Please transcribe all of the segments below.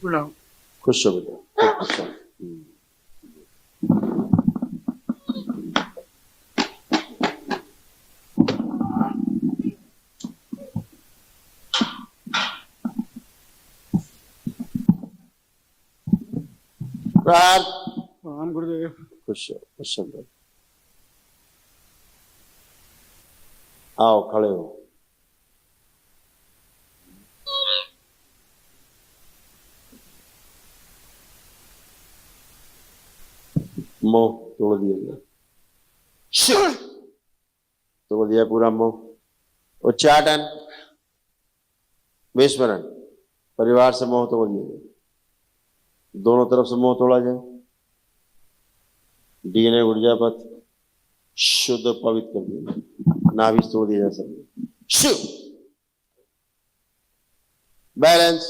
प्रणाम। खुश हो बेटा, खूब खुश हो। प्रणाम गुरुदेव। खुश हो, खुश हो बेटा। आओ खड़े हो। मोह तोड़ दिया गया, तोड़ दिया पूरा मोह। उच्चाटन, विस्मरण, परिवार से मोह तोड़ दिया गया। दोनों तरफ से मोह तोड़ा जाए। डीएनए ऊर्जा पथ शुद्ध और पवित्र कर दिया, नाभि तोड़ दिया जा सकता। बैलेंस,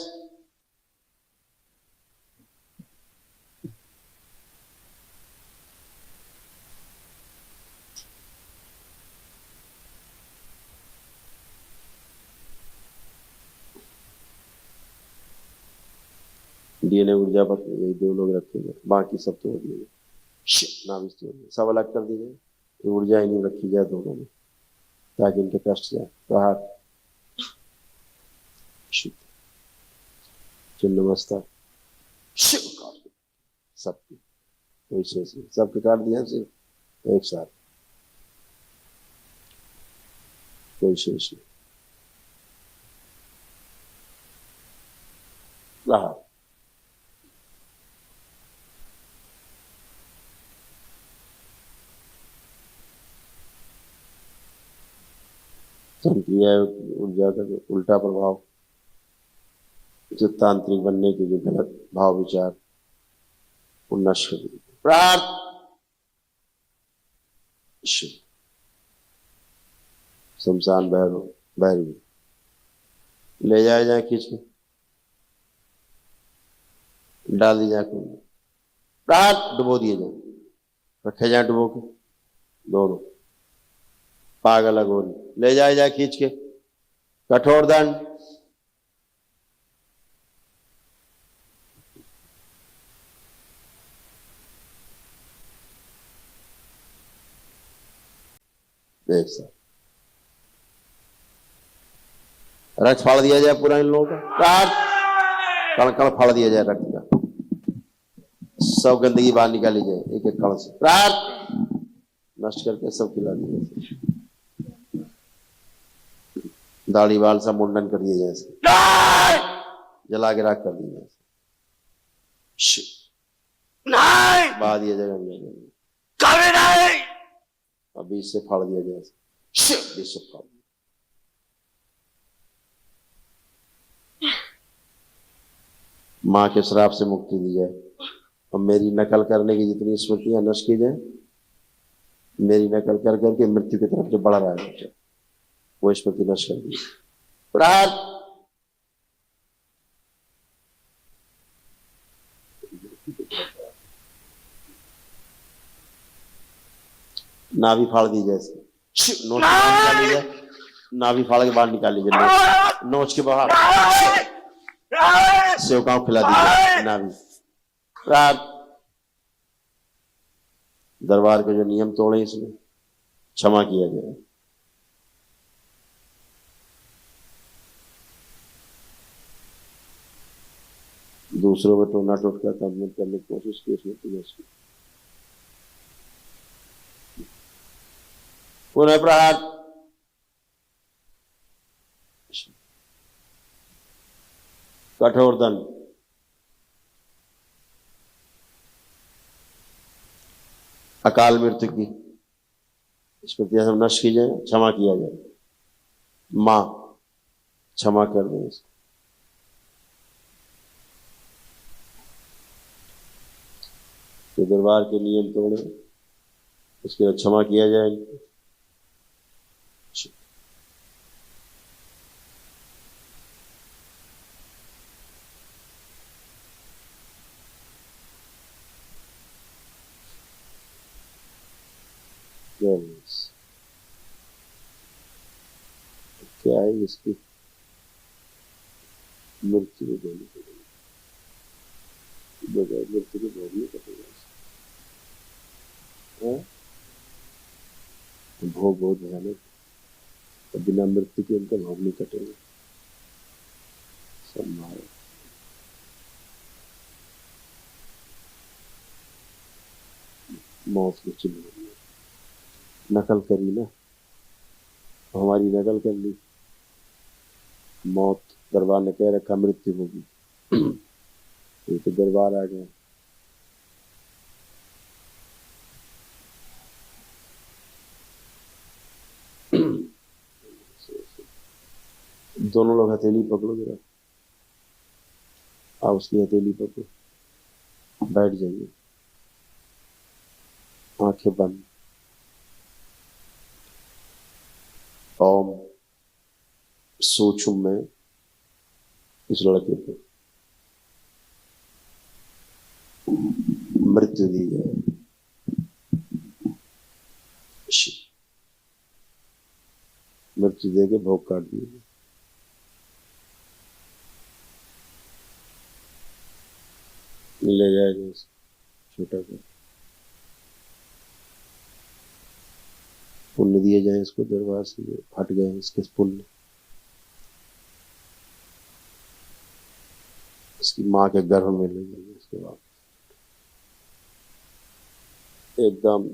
डीएनए ऊर्जा पर यही दो लोग रखेंगे, बाकी सब तोड़ दिए, नाभि तोड़ दिए, सब अलग कर दिए। ऊर्जा ही नहीं रखी जाए दोनों में, ताकि इनके कष्ट जाए। प्रहार, नमस्कार, सबकी कोई शेष नहीं, सबके काट दिया सिर्फ एक साथ, कोई शेष नहीं। प्रहार, क्रिया ऊर्जा का उल्टा प्रभाव, जो तांत्रिक बनने के जो गलत भाव विचार नष्ट कर दिए। प्रार्थ, शमशान भैरवी ले जाए जाए खींच के, डाल दी जाए कुएं में। प्रार्थ, डुबो दिए जाए, रखे जाए डुबो के दोनों। पागल अघोरी ले जाए जाए खींच के, कठोर दंड, एक साथ रक्त फाड़ दिया जाए पूरा इन लोगों का। कण कण फाड़ दिया जाए रक्त का, सब गंदगी बाहर निकाली जाए एक एक कण से। प्रार्थ, नष्ट करके सब खिला दिया, दाढ़ी बाल सब मुंडन कर दिया जाए, जला के राख कर दिया जाए, बहा दिया जाए गंगा। अभी इससे फाड़ दिया जाए, इससे फाड़ दिया। मां के श्राप से मुक्ति दी जाए, और मेरी नकल करने की जितनी स्मृतियां नष्ट की जाए, मेरी नकल कर करके मृत्यु की तरफ जो बढ़ रहा है वो स्मृति नष्ट कर दी। प्रार्थ, नाभि फाड़ दी जाए, नोच के बाहर निकाली जाए, नाभि फाड़ के बाहर निकाली जाए, नोच के बाहर सेवकाओं खिला दीजिए नाभि। प्रार्थ, दरबार के जो नियम तोड़े इसमें क्षमा किया जाए। दूसरों में टोना टोटका करने की कोशिश की इसमें पुनः प्रहार, कठोर दंड, अकाल मृत्यु की स्मृतियां सब नष्ट की जाए, क्षमा किया जाए। मां क्षमा कर दे इसको। तो दरबार के नियम तोड़े, उसके लिए क्षमा किया जाए। क्या है इसकी मृत्यु देनी पड़ेगी। बगैर मृत्यु के भोग नहीं कटेगा। हाँ? भोग बहुत भयानक, तो बिना मृत्यु के उनका भोग नहीं कटेगा। सब मारे मौत के चिन्ह, नकल करी ना, हमारी नकल कर ली, मौत दरबार ने कह रखा मृत्यु होगी, ये तो दरबार आ गया। दोनों लोग हथेली पकड़ो जरा, आप उसकी हथेली पकड़ो, बैठ जाइए, आंखें बंद। ओम सोचूं मैं इस लड़के को मृत्यु दी जाए, मृत्यु दे के भोग काट दिए। ले जाएगा छोटा सा, पुण्य दिए जाए इसको, दरबार से हट गए इसके पुण्य, इसकी माँ के गर्भ में ले जाएंगे। इसके बाद एकदम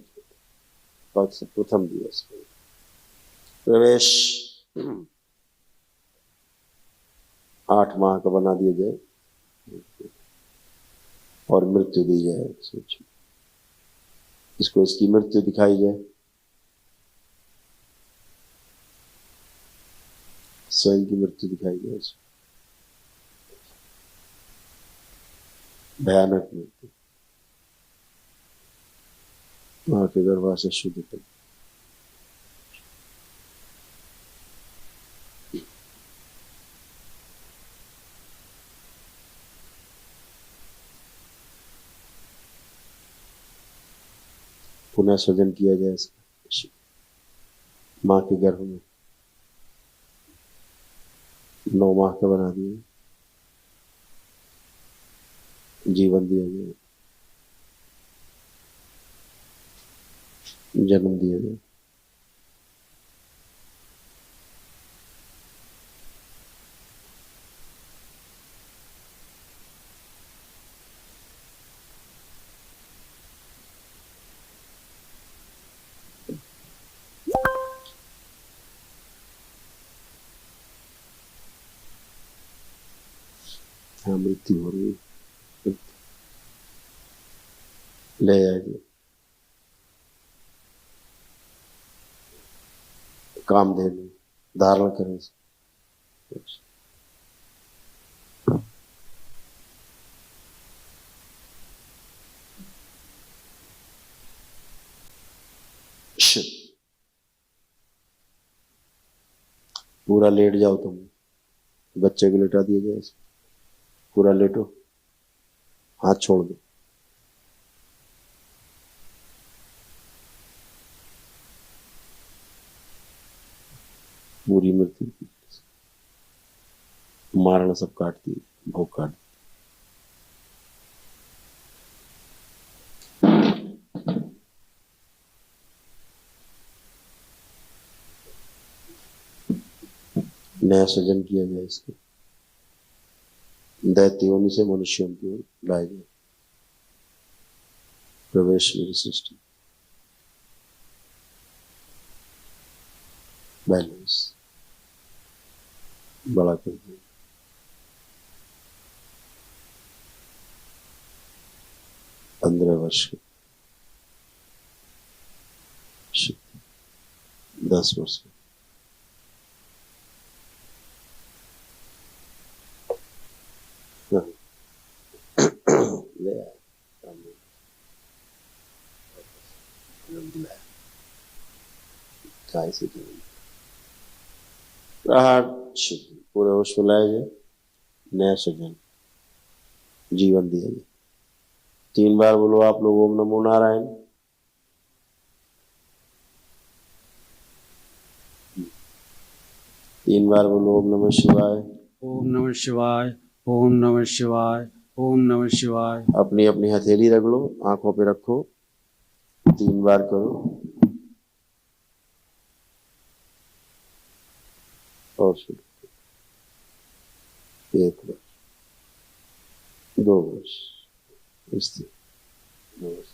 प्रथम दिवस प्रवेश 8 माह का बना दिया जाए और मृत्यु दी जाए। सोचो, इसको इसकी मृत्यु दिखाई जाए, स्वयं की मृत्यु दिखाई जाए, भयानक मृत्यु, माँ के गर्भ से शुद्ध तक। पुनः सृजन किया जाए इसका, माँ के गर्भ में 9 माह का बना दिया, जीवन दिया जाए, जन्म दिया जाए। हाँ, मृत्यु हो रही है, ले जाइए, काम देने धारण करें। पूरा लेट जाओ तुम, बच्चे को लेटा दिया जाए, पूरा लेटो, हाथ छोड़ दो। पूरी मृत्यु मारना सब काटती है, भोग काट। नया सृजन किया जाए इसको, दैत्य योनि से मनुष्यों की ओर लाए जाए, प्रवेश मेरी सृष्टि, बैलेंस बड़ा कर दिया। 15 वर्ष 10 वर्ष ले आए, काय से पूरे होश में लाया जाए, नया सृजन, जीवन दिया जाए। 3 बार बोलो आप लोग, ओम नमो नारायण। 3 बार बोलो ओम नमः शिवाय। ओम नमः शिवाय, ओम नमः शिवाय, ओम नमः शिवाय। अपनी अपनी हथेली रख लो, आंखों पे रखो, 3 बार करो और शुरू। 1 बार, 2 बार, इस तरह, 2 बार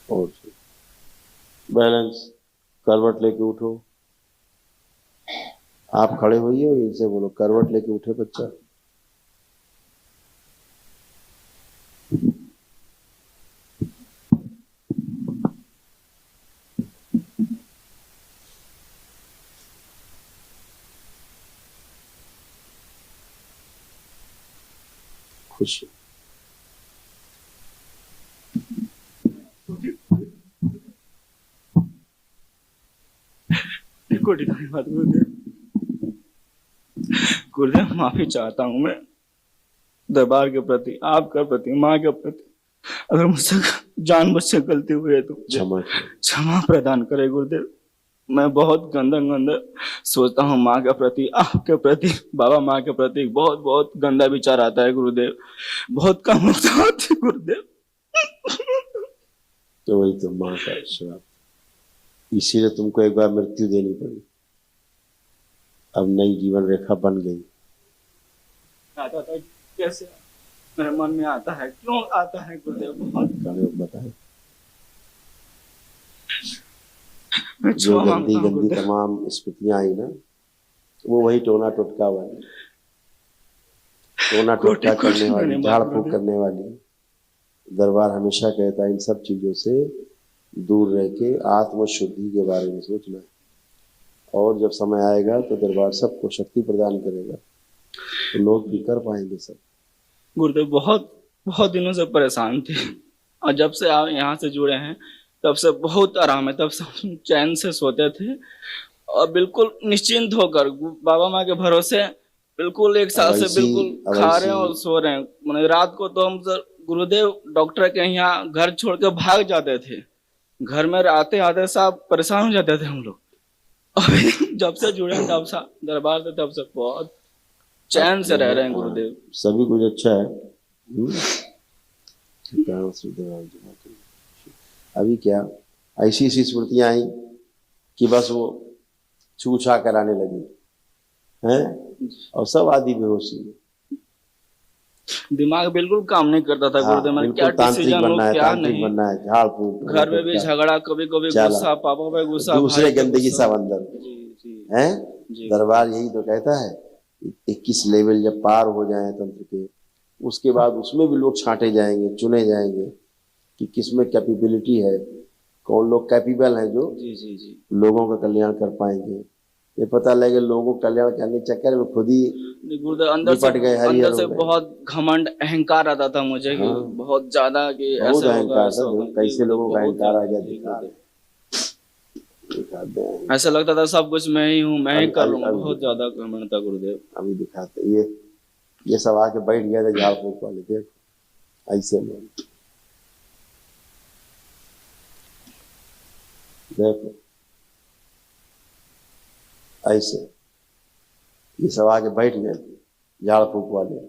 और शुरू। बैलेंस। करवट लेके उठो। आप खड़े होइए और इनसे बोलो करवट लेके उठे बच्चा। खुश। कोटि धन्यवाद गुरुदेव। गुरुदेव माफी चाहता हूँ मैं दरबार के प्रति, आपके प्रति, माँ के प्रति। अगर मुझसे जानबूझ से गलती हुई है तो क्षमा प्रदान करे गुरुदेव। मैं बहुत गंदा गंदा सोचता हूँ माँ के प्रति, आपके प्रति, बाबा माँ के प्रति। बहुत बहुत गंदा विचार आता है गुरुदेव, बहुत कम होता है गुरुदेव। तो वही तो माँ का श्राप, इसीलिए तुमको एक बार मृत्यु देनी पड़ी। अब नई जीवन रेखा बन गई। आता था कैसे मेरे मन में आता है, क्यों आता है गुरुदेव? बहुत बताए जो गंदी गंदी तमाम स्मृतियां आई ना, वो वही टोना टोटका वाली, टोना टोटका करने वाली, झाड़ फूक करने वाली। दरबार हमेशा कहता है इन सब चीजों से दूर रह के आत्म शुद्धि के बारे में सोचना है, और जब समय आएगा तो दरबार सबको शक्ति प्रदान करेगा, तो लोग भी कर पाएंगे सब। गुरुदेव बहुत बहुत दिनों से परेशान थे, और जब से आप यहाँ से जुड़े हैं तब से बहुत आराम है। तब से चैन से सोते थे और बिल्कुल निश्चिंत होकर बाबा माँ के भरोसे बिल्कुल एक साल से बिल्कुल खा रहे हैं और सो रहे हैं। मैंने रात को तो हम सर गुरुदेव डॉक्टर के यहाँ घर छोड़ के भाग जाते थे। घर में आते आते सब परेशान हो जाते थे हम लोग। अभी जब से जुड़े हैं तब से दरबार से, तब से बहुत चैन से रह रहे हैं गुरुदेव। सभी कुछ अच्छा है। अभी क्या ऐसी ऐसी स्मृतियां आई कि बस वो छू छा कराने लगी हैं, और सब आदि बेहोशी। दिमाग बिल्कुल काम नहीं करता था गुरुदेव। मैंने क्या डिसीजन लो क्या नहीं, बनना है, झाड़ फूक, घर में भी झगड़ा, कभी कभी गुस्सा, पापा पे गुस्सा, दूसरे गंदगी सब अंदर है। जी दरबार यही तो कहता है 21 लेवल जब पार हो जाए तंत्र के, उसके बाद उसमें भी लोग छांटे जाएंगे, चुने जाएंगे कि किसमें कैपेबिलिटी है, कौन लोग कैपेबल हैं जो जी लोगों का कल्याण कर पाएंगे। ये पता लगे लोगों को कल्याण करने के चक्कर में खुद ही गुरुदेव अंदर से बहुत घमंड, अहंकार आता था मुझे। हाँ, कि बहुत ज्यादा कि ऐसे अहंकार था। कैसे लोगों का अहंकार आ गया दिखा, ऐसा लगता था सब कुछ मैं ही हूँ, मैं ही कर रहा हूँ। बहुत ज्यादा घमंड था गुरुदेव। अभी दिखाते ये सब आके बैठ गया था झाड़ फूक वाले। देखो ऐसे लोग, देखो ऐसे ये सब आके बैठ गए झाड़ फूक वाले।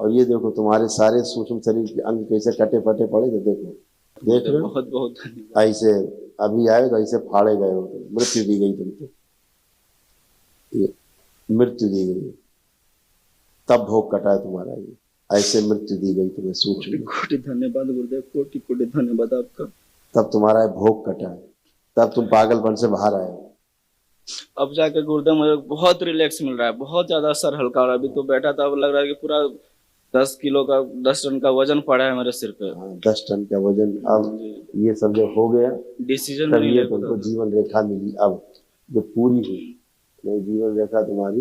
और ये देखो तुम्हारे सारे सूक्ष्म शरीर के अंग कैसे कटे फटे पड़े थे। देखो देख रहे हो, बहुत बहुत ऐसे अभी आए तो ऐसे फाड़े गए हो, मृत्यु दी गई तुमको, ये मृत्यु दी गई, तब भोग कटा है तुम्हारा। ये ऐसे मृत्यु दी गई तुम्हें सूक्ष्म। कोटि धन्यवाद गुरुदेव, कोटि कोटि धन्यवाद आपका। तब तुम्हारा भोग कटा है, तब तुम पागलपन से बाहर आए हो। अब जाकर गुरुदेव मुझे बहुत रिलैक्स मिल रहा है, बहुत ज्यादा सर हल्का हो रहा है। अभी तो बैठा था, अब लग रहा है कि पूरा 10 किलो का 10 टन का वजन पड़ा है मेरे सिर पे। 10 टन का वजन। अब ये सब जब हो गया डिसीजन तब ये तुमको जीवन रेखा मिली। अब जो पूरी हुई नहीं, जीवन रेखा तुम्हारी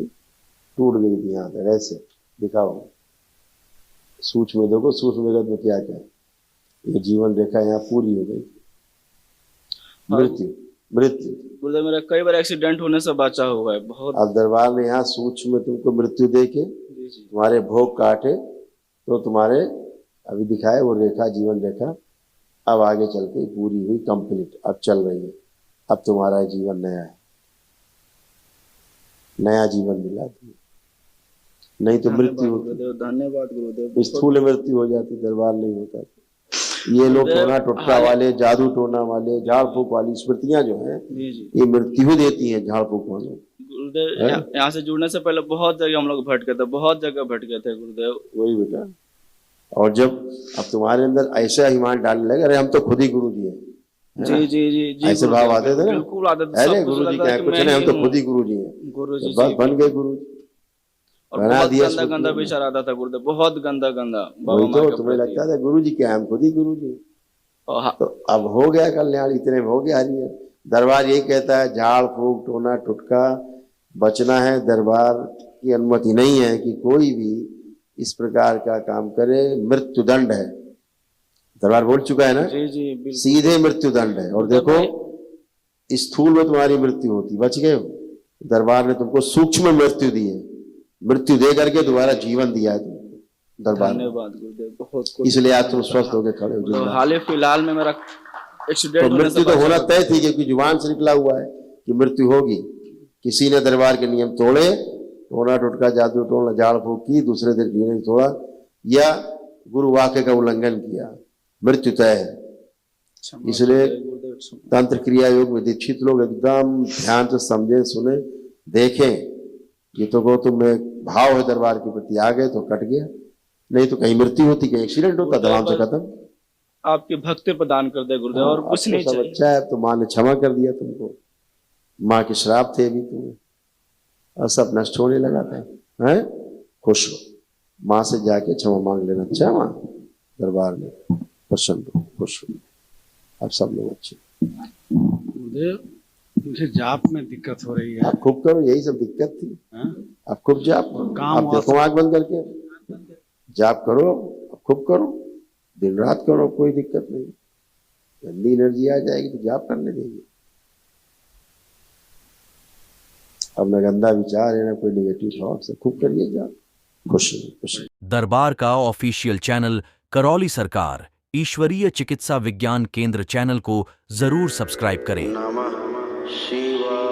टूट गई थी यहाँ पे। ऐसे दिखाओ सूक्ष्म में, देखो सूक्ष्म जगत में क्या क्या है। ये जीवन रेखा यहाँ पूरी हो गई। मृत्यु मृत्यु गुरुदेव मेरा कई बार एक्सीडेंट होने से बचा हुआ है बहुत। अब दरबार ने यहाँ सूक्ष्म में तुमको मृत्यु दे के तुम्हारे भोग काटे, तो तुम्हारे अभी दिखाए वो रेखा, जीवन रेखा अब आगे चल के पूरी हुई, कंप्लीट अब चल रही है। अब तुम्हारा जीवन नया है, नया जीवन मिला तुम्हें। नहीं तो मृत्यु धन्यवाद होती, गुरुदेव, धन्यवाद गुरुदेव। बहुत- स्थूल मृत्यु हो जाती, दरबार नहीं होता। ये लोग गुरुदेव, टोना टोटका वाले, जादू टोना वाले, झाड़ फूक वाली स्मृतियां जो हैं, जी जी ये मृत्यु देती हैं झाड़ फूक वालों। गुरुदेव, है? यहाँ से जुड़ने से पहले बहुत जगह हम लोग भटके थे, बहुत जगह भटके थे गुरुदेव। वही बेटा, और जब अब तुम्हारे अंदर ऐसा ईमान डालने लगे, अरे हम तो खुद ही गुरु जी हैं, है ना? जी जी जी जी ऐसे भाव आते थे ना, बिल्कुल आते थे। अरे सब कुछ गुरु जी लगता क्या था है, कि कुछ मैं नहीं, हम ही तो हूँ। खुद ही गुरु जी हैं। गुरु जी तो बस जी बन गए गुरु जी, और बना बहुत दिया गंदा स्मृतियों गंदा में। विचार आता था गुरुदेव, बहुत गंदा गंदा बाबा वही माँ तो के तुम्हें प्रति। लगता था गुरु जी क्या है, हम खुद ही गुरु जी। और हाँ, तो अब हो गया कल्याण, इतने में हो गया नहीं है। दरबार यही कहता है, झाड़ फूक टोना टुटका बचना है। दरबार की अनुमति नहीं है कि कोई भी इस प्रकार का काम करे, मृत्यु दंड है। दरबार बोल चुका है ना, जी जी बिल्कुल। सीधे मृत्यु दंड है। और देखो, स्थूल में तुम्हारी मृत्यु होती, बच गए हो। दरबार ने तुमको सूक्ष्म मृत्यु दी है, मृत्यु दे करके दोबारा जीवन दिया है तुमको दरबार ने। धन्यवाद गुरुदेव, बहुत कुछ। इसलिए आज तुम स्वस्थ होकर खड़े हो। तो जिंदा। हाल ही फिलहाल में मेरा तो एक्सीडेंट होने से मृत्यु तो बचा होना था। तय थी, क्योंकि जुबान से निकला हुआ है कि मृत्यु होगी। किसी ने दरबार के नियम तोड़े, टोना टोटका जादू टोना झाड़ फूक की, दूसरे दिन नियम तोड़ा, या गुरु वाक्य का उल्लंघन किया, मृत्यु तय है। क्षमा इसलिए गुरुदेव, गुरुदेव, क्षमा। तंत्र क्रिया योग में दीक्षित लोग एकदम ध्यान से समझे, सुने, देखें। ये तो गो तुम में भाव है दरबार के प्रति, आ गए तो कट गया, नहीं तो कहीं मृत्यु होती, कहीं एक्सीडेंट होता, दबाव से खत्म। आपकी भक्ति प्रदान कर दे गुरुदेव, और अब कुछ तो नहीं सब चाहिए। अच्छा है, तो माँ ने क्षमा कर दिया तुमको। माँ के श्राप थे अभी तुम्हें, और सब नष्ट होने लगा था, हैं? खुश हो, माँ से जाके क्षमा मांग लेना। अच्छा माँ, दरबार में प्रसन्न हो, खुश हो, अब सब लोग अच्छे। गुरुदेव, मुझे जाप में दिक्कत हो रही है। आप खूब करो, यही सब दिक्कत थी। हाँ? आप खूब जाप, काम आप हुआ देखो आंख बंद करके जाप करो, आप खूब करो, दिन रात करो, कोई दिक्कत नहीं। गंदी एनर्जी आ जाएगी तो जाप करने देंगे। अब न गंदा विचार है, ना कोई नेगेटिव थॉट्स है, खूब करिए जाप, खुश रहिए, खुश रहिए। दरबार का ऑफिशियल चैनल करौली सरकार ईश्वरीय चिकित्सा विज्ञान केंद्र चैनल को जरूर सब्सक्राइब करें। नमः शिवाय।